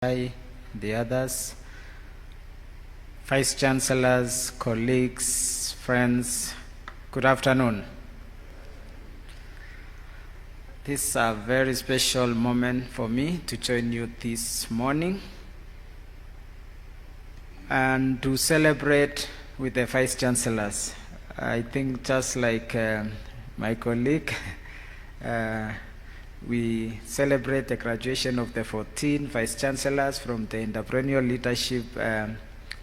the others, Vice Chancellors, colleagues, friends, good afternoon. This is a very special moment for me to join you this morning and to celebrate with the Vice Chancellors. I think just like my colleague, we celebrate the graduation of the 14 Vice Chancellors from the Entrepreneurial Leadership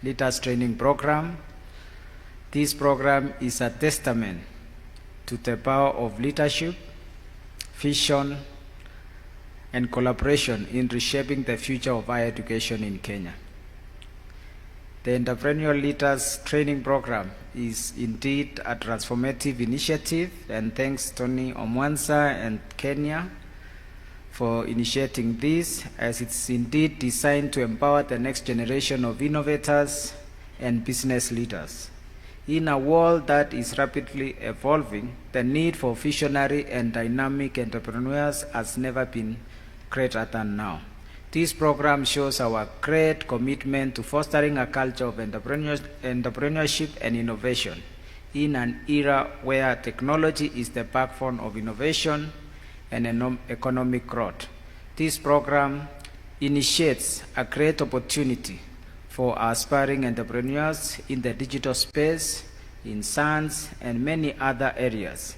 Leaders Training Program. This program is a testament to the power of leadership, vision, and collaboration in reshaping the future of higher education in Kenya. The Entrepreneurial Leaders Training Program is indeed a transformative initiative, and thanks Tony Omwanza and Kenya for initiating this, as it's indeed designed to empower the next generation of innovators and business leaders. In a world that is rapidly evolving, the need for visionary and dynamic entrepreneurs has never been greater than now. This program shows our great commitment to fostering a culture of entrepreneurship and innovation in an era where technology is the backbone of innovation and economic growth. This program initiates a great opportunity for aspiring entrepreneurs in the digital space, in science, and many other areas.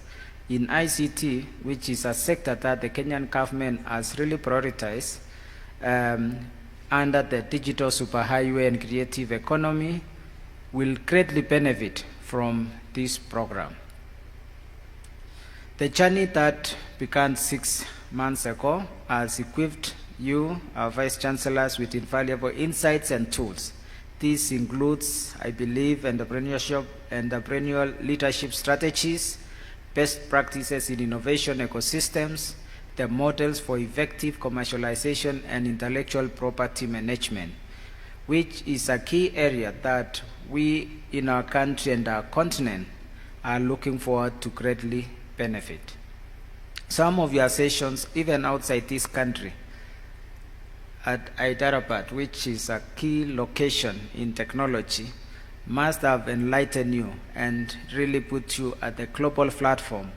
In ICT, which is a sector that the Kenyan government has really prioritized under the digital superhighway and creative economy, will greatly benefit from this program. The journey that began 6 months ago has equipped you, our Vice Chancellors, with invaluable insights and tools. This includes, I believe, entrepreneurial leadership strategies, best practices in innovation ecosystems, the models for effective commercialization and intellectual property management, which is a key area that we in our country and our continent are looking forward to greatly benefit. Some of your sessions, even outside this country, at Hyderabad, which is a key location in technology, must have enlightened you and really put you at the global platform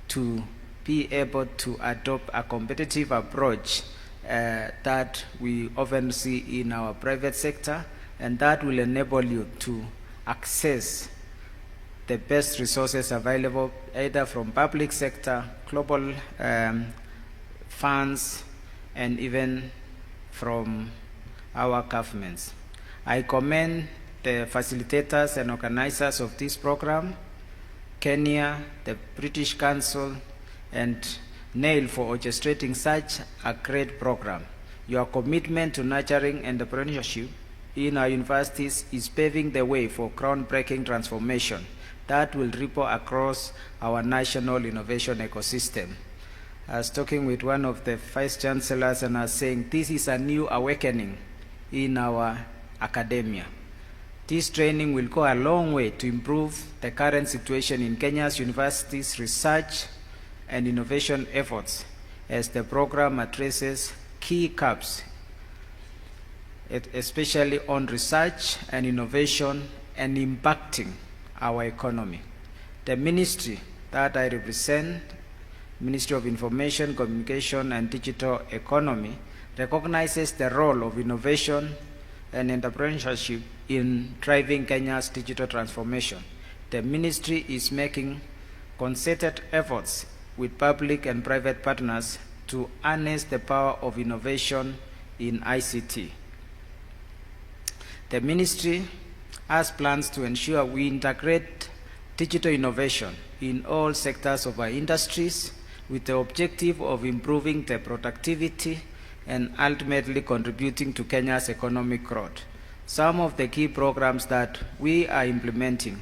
to be able to adopt a competitive approach that we often see in our private sector, and that will enable you to access the best resources available either from public sector, global funds, and even from our governments. I commend the facilitators and organizers of this program, Kenya, the British Council, and NAIL for orchestrating such a great program. Your commitment to nurturing entrepreneurship in our universities is paving the way for groundbreaking transformation that will ripple across our national innovation ecosystem. I was talking with one of the Vice Chancellors and I was saying this is a new awakening in our academia. This training will go a long way to improve the current situation in Kenya's universities' research and innovation efforts, as the program addresses key gaps, especially on research and innovation and impacting our economy. The ministry that I represent, Ministry of Information, Communication and Digital Economy, recognizes the role of innovation and entrepreneurship in driving Kenya's digital transformation. The ministry is making concerted efforts with public and private partners to harness the power of innovation in ICT. The ministry has plans to ensure we integrate digital innovation in all sectors of our industries with the objective of improving the productivity and ultimately contributing to Kenya's economic growth. Some of the key programs that we are implementing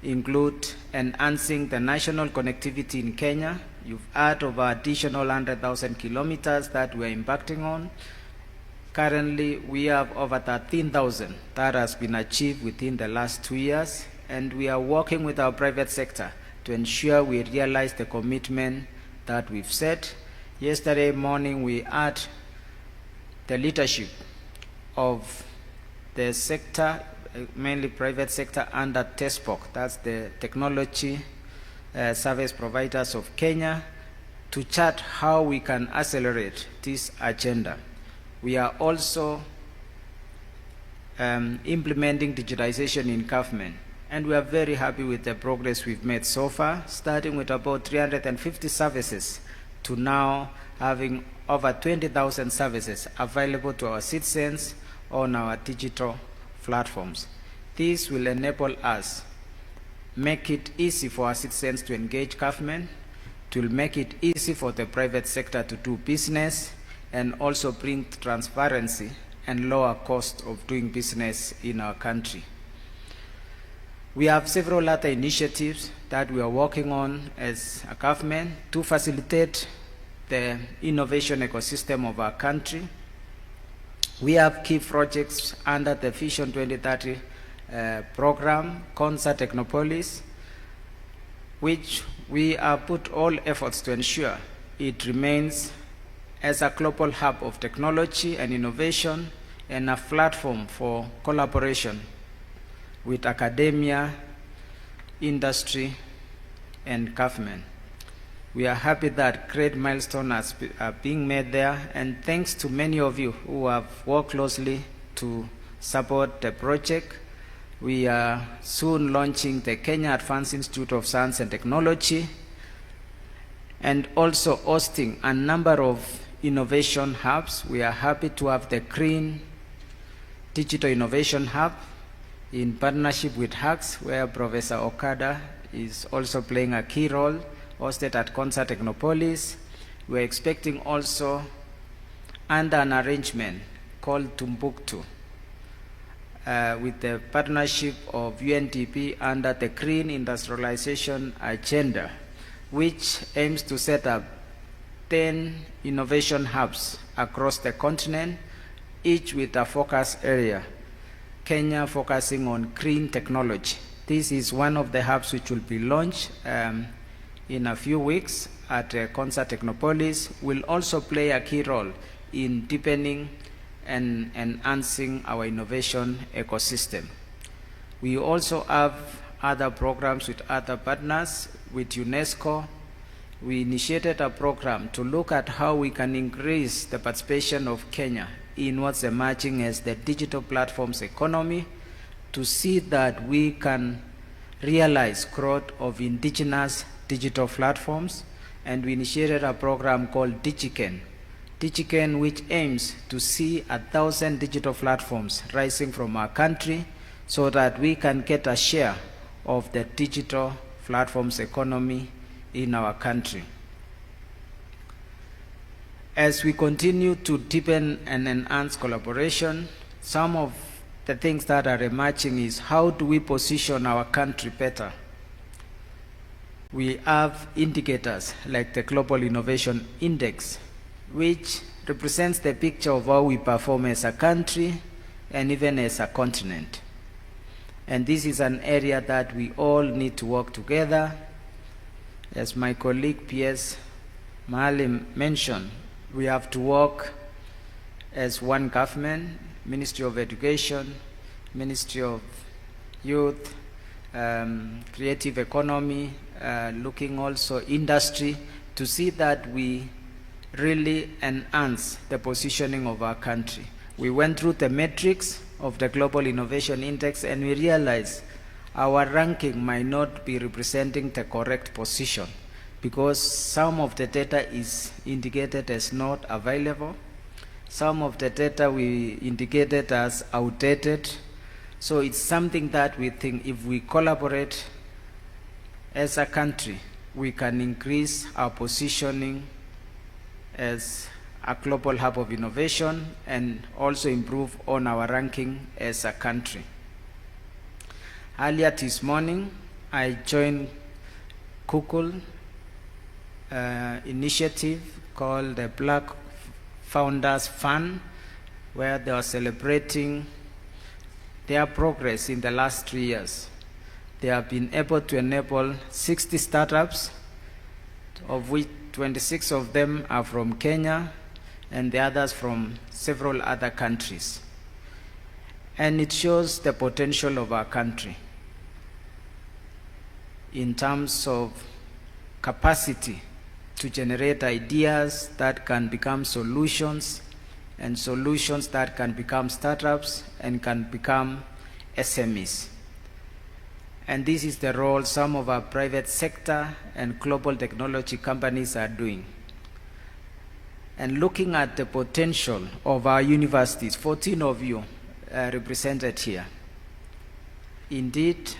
include enhancing the national connectivity in Kenya. You've heard of our additional 100,000 kilometers that we're impacting on. Currently, we have over 13,000 that has been achieved within the last 2 years, and we are working with our private sector to ensure we realize the commitment that we've set. Yesterday morning, we had the leadership of the sector, mainly private sector, under TESPOC, that's the Technology Service Providers of Kenya, to chart how we can accelerate this agenda. We are also implementing digitization in government, and we are very happy with the progress we've made so far, starting with about 350 services to now having over 20,000 services available to our citizens on our digital platforms. This will enable us, make it easy for our citizens to engage government, it will make it easy for the private sector to do business, and also bring transparency and lower cost of doing business in our country. We have several other initiatives that we are working on as a government to facilitate the innovation ecosystem of our country. We have key projects under the Vision 2030 program, Concert Technopolis, which we have put all efforts to ensure it remains as a global hub of technology and innovation and a platform for collaboration with academia, industry, and government. We are happy that great milestones are being made there, and thanks to many of you who have worked closely to support the project. We are soon launching the Kenya Advanced Institute of Science and Technology, and also hosting a number of innovation hubs. We are happy to have the Green Digital Innovation Hub in partnership with HACS, where Professor Okada is also playing a key role, hosted at Concert Technopolis. We're expecting also, under an arrangement called Tumbuktu, with the partnership of UNDP under the Green Industrialization Agenda, which aims to set up 10 innovation hubs across the continent, each with a focus area. Kenya focusing on green technology. This is one of the hubs which will be launched in a few weeks at Concert Technopolis. Will also play a key role in deepening and enhancing our innovation ecosystem. We also have other programs with other partners. With UNESCO, we initiated a program to look at how we can increase the participation of Kenya in what's emerging as the digital platforms economy, to see that we can realize growth of indigenous digital platforms. And we initiated a program called DigiCen, which aims to see 1,000 digital platforms rising from our country, so that we can get a share of the digital platforms economy in our country. As we continue to deepen and enhance collaboration, some of the things that are emerging is how do we position our country better? We have indicators like the Global Innovation Index, which represents the picture of how we perform as a country and even as a continent. And this is an area that we all need to work together. As my colleague P.S. Maalim mentioned, we have to work as one government, Ministry of Education, Ministry of Youth, Creative Economy, looking also industry, to see that we really enhance the positioning of our country. We went through the metrics of the Global Innovation Index, and we realized our ranking might not be representing the correct position, because some of the data is indicated as not available. Some of the data we indicated as outdated. So it's something that we think if we collaborate as a country, we can increase our positioning as a global hub of innovation and also improve on our ranking as a country. Earlier this morning, I joined Google initiative called the Black Founders Fund, where they are celebrating their progress in the last 3 years. They have been able to enable 60 startups, of which 26 of them are from Kenya, and the others from several other countries. And it shows the potential of our country in terms of capacity to generate ideas that can become solutions, and solutions that can become startups and can become SMEs. And this is the role some of our private sector and global technology companies are doing. And looking at the potential of our universities, 14 of you are represented here. Indeed,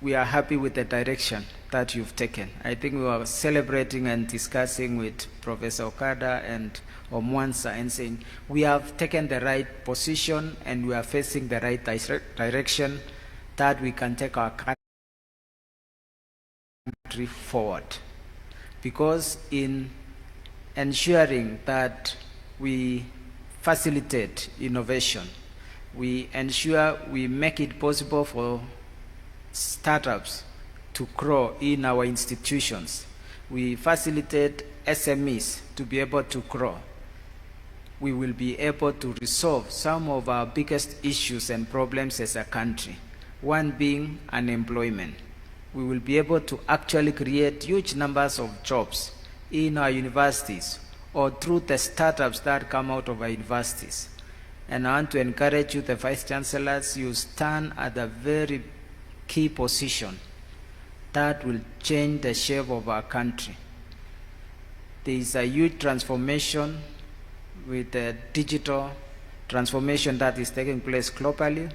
we are happy with the direction that you've taken. I think we were celebrating and discussing with Professor Okada and Omwansa and saying we have taken the right position and we are facing the right direction that we can take our country forward. Because in ensuring that we facilitate innovation, we ensure we make it possible for startups to grow in our institutions, we facilitate SMEs to be able to grow, we will be able to resolve some of our biggest issues and problems as a country, one being unemployment. We will be able to actually create huge numbers of jobs in our universities or through the startups that come out of our universities. And I want to encourage you, the Vice Chancellors, you stand at a very key position that will change the shape of our country. There is a huge transformation with the digital transformation that is taking place globally,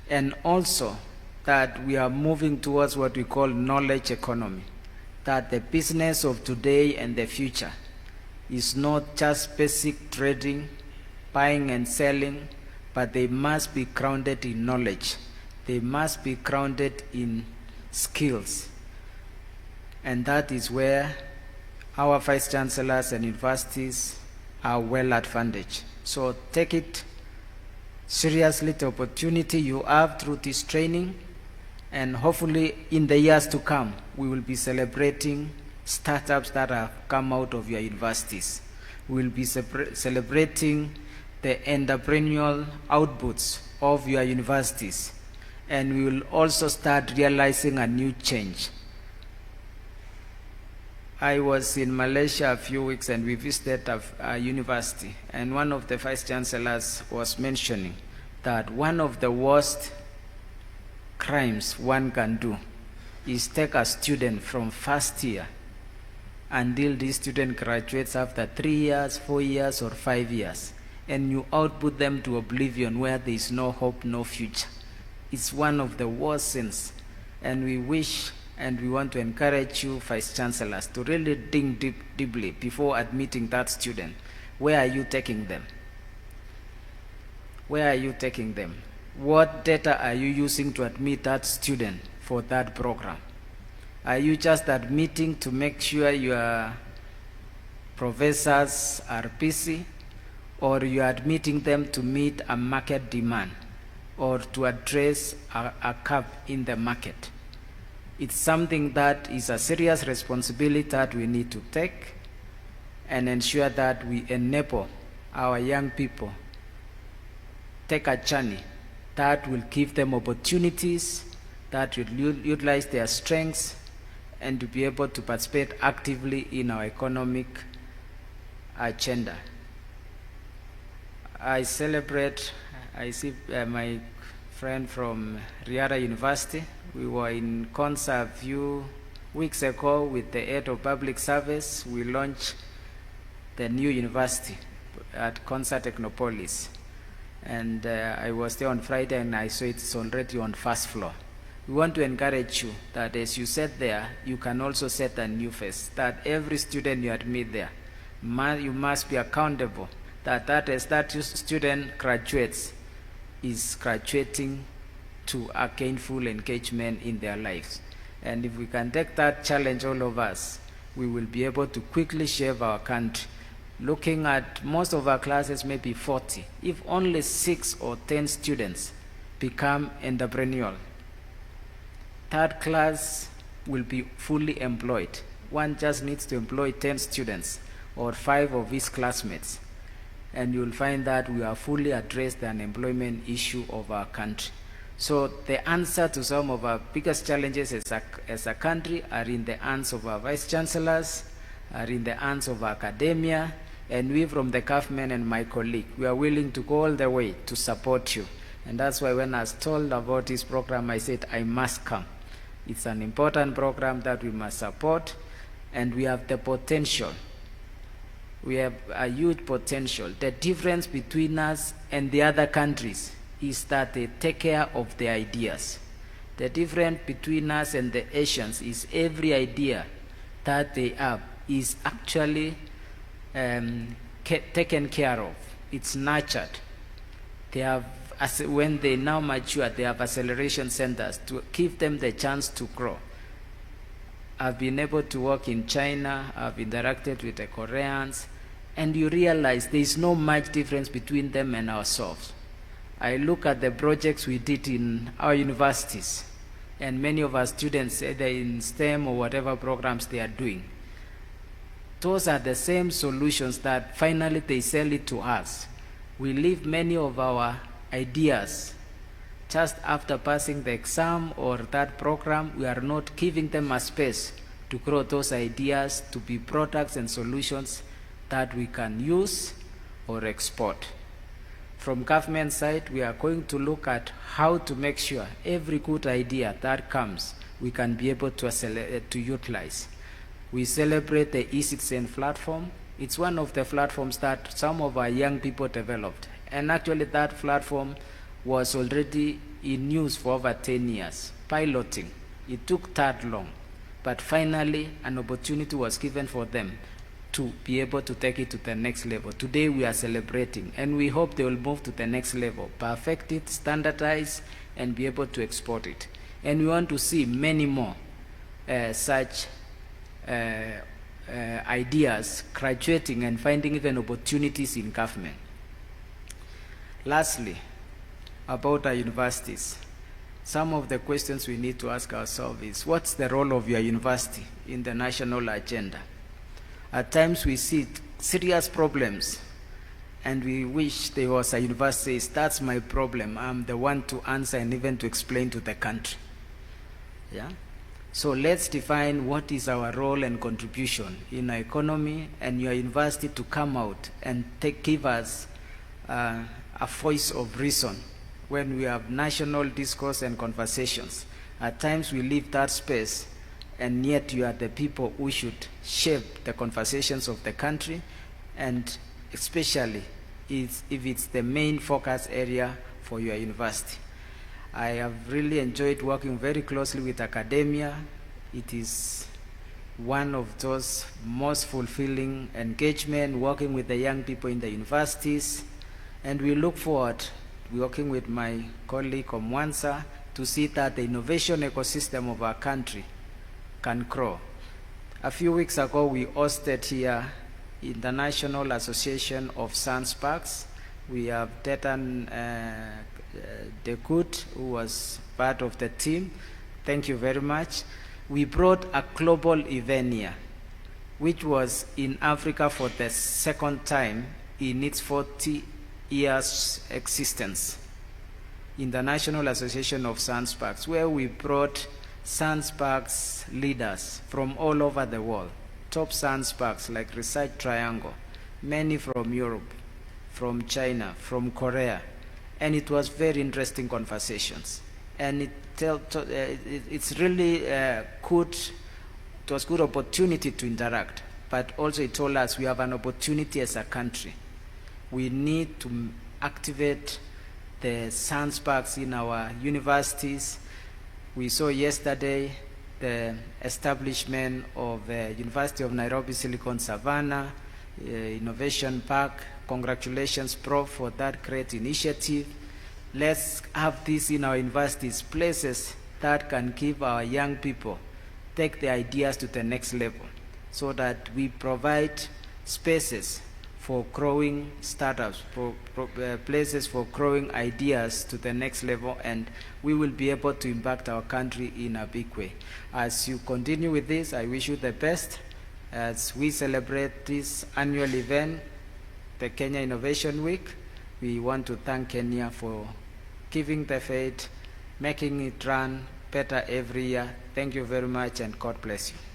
and also that we are moving towards what we call knowledge economy, that the business of today and the future is not just basic trading, buying and selling, but they must be grounded in knowledge. They must be grounded in skills. And that is where our Vice Chancellors and universities are well advantaged. So take it seriously, the opportunity you have through this training, and hopefully in the years to come, we will be celebrating startups that have come out of your universities. We will be celebrating the entrepreneurial outputs of your universities, and we will also start realizing a new change. I was in Malaysia a few weeks and we visited a university, and one of the Vice Chancellors was mentioning that one of the worst crimes one can do is take a student from first year until this student graduates after 3 years, 4 years, or 5 years, and you output them to oblivion where there is no hope, no future. It's one of the worst sins, and we wish and we want to encourage you, Vice Chancellors, to really think deeply before admitting that student. Where are you taking them? Where are you taking them? What data are you using to admit that student for that program? Are you just admitting to make sure your professors are busy, or you are admitting them to meet a market demand or to address a gap in the market? It's something that is a serious responsibility that we need to take and ensure that we enable our young people take a journey that will give them opportunities, that will utilize their strengths, and to be able to participate actively in our economic agenda. I see my friend from Riara University. We were in concert a few weeks ago with the head of public service. We launched the new university at Concert Technopolis. And I was there on Friday and I saw it's already on first floor. We want to encourage you that as you sit there, you can also set a new face, that every student you admit there, you must be accountable, that as that student graduates, is graduating to a gainful engagement in their lives. And if we can take that challenge, all of us, we will be able to quickly shape our country. Looking at most of our classes, maybe 40. If only 6 or 10 students become entrepreneurial, third class will be fully employed. One just needs to employ 10 students or 5 of his classmates, and you'll find that we have fully addressed the unemployment issue of our country. So the answer to some of our biggest challenges as a country are in the hands of our vice chancellors, are in the hands of academia, and we from the government and my colleague, we are willing to go all the way to support you. And that's why when I was told about this program, I said I must come. It's an important program that we must support, and we have the potential. We have a huge potential. The difference between us and the other countries is that they take care of the ideas. The difference between us and the Asians is every idea that they have is actually taken care of. It's nurtured. They have, when they now mature, they have acceleration centers to give them the chance to grow. I've been able to work in China, I've interacted with the Koreans, and you realize there is no much difference between them and ourselves. I look at the projects we did in our universities, and many of our students, either in STEM or whatever programs they are doing, those are the same solutions that finally they sell it to us. We leave many of our ideas just after passing the exam or that program. We are not giving them a space to grow those ideas to be products and solutions that we can use or export. From government side, we are going to look at how to make sure every good idea that comes, we can be able to utilize. We celebrate the eCitizen platform. It's one of the platforms that some of our young people developed. And actually that platform was already in use for over 10 years, piloting. It took that long, but finally an opportunity was given for them to be able to take it to the next level. Today we are celebrating, and we hope they will move to the next level, perfect it, standardize, and be able to export it. And we want to see many more such ideas graduating and finding even opportunities in government. Lastly, about our universities, some of the questions we need to ask ourselves is, what's the role of your university in the national agenda? At times we see serious problems and we wish there was a university. That's my problem. I'm the one to answer and even to explain to the country. Yeah? So let's define what is our role and contribution in our economy, and your university to come out and give us a voice of reason when we have national discourse and conversations. At times we leave that space, and yet you are the people who should shape the conversations of the country, and especially if it's the main focus area for your university. I have really enjoyed working very closely with academia. It is one of those most fulfilling engagement, working with the young people in the universities, and we look forward working with my colleague Omwansa to see that the innovation ecosystem of our country can grow. A few weeks ago, we hosted here International Association of Science Parks. We have Detan Dekut, who was part of the team. Thank you very much. We brought a global event here, which was in Africa for the second time in its 40 years existence. International Association of Science Parks, where we brought science parks leaders from all over the world, top science parks like Research Triangle, many from Europe, from China, from Korea, and it was very interesting conversations. And it's really good. It was good opportunity to interact, but also it told us we have an opportunity as a country. We need to activate the science parks in our universities. We saw yesterday the establishment of the University of Nairobi Silicon Savannah Innovation Park. Congratulations, Prof, for that great initiative. Let's have this in our universities, places that can give our young people, take the ideas to the next level, so that we provide spaces for growing startups, for places for growing ideas to the next level, and we will be able to impact our country in a big way. As you continue with this, I wish you the best. As we celebrate this annual event, the Kenya Innovation Week, we want to thank Kenya for giving the faith, making it run better every year. Thank you very much, and God bless you.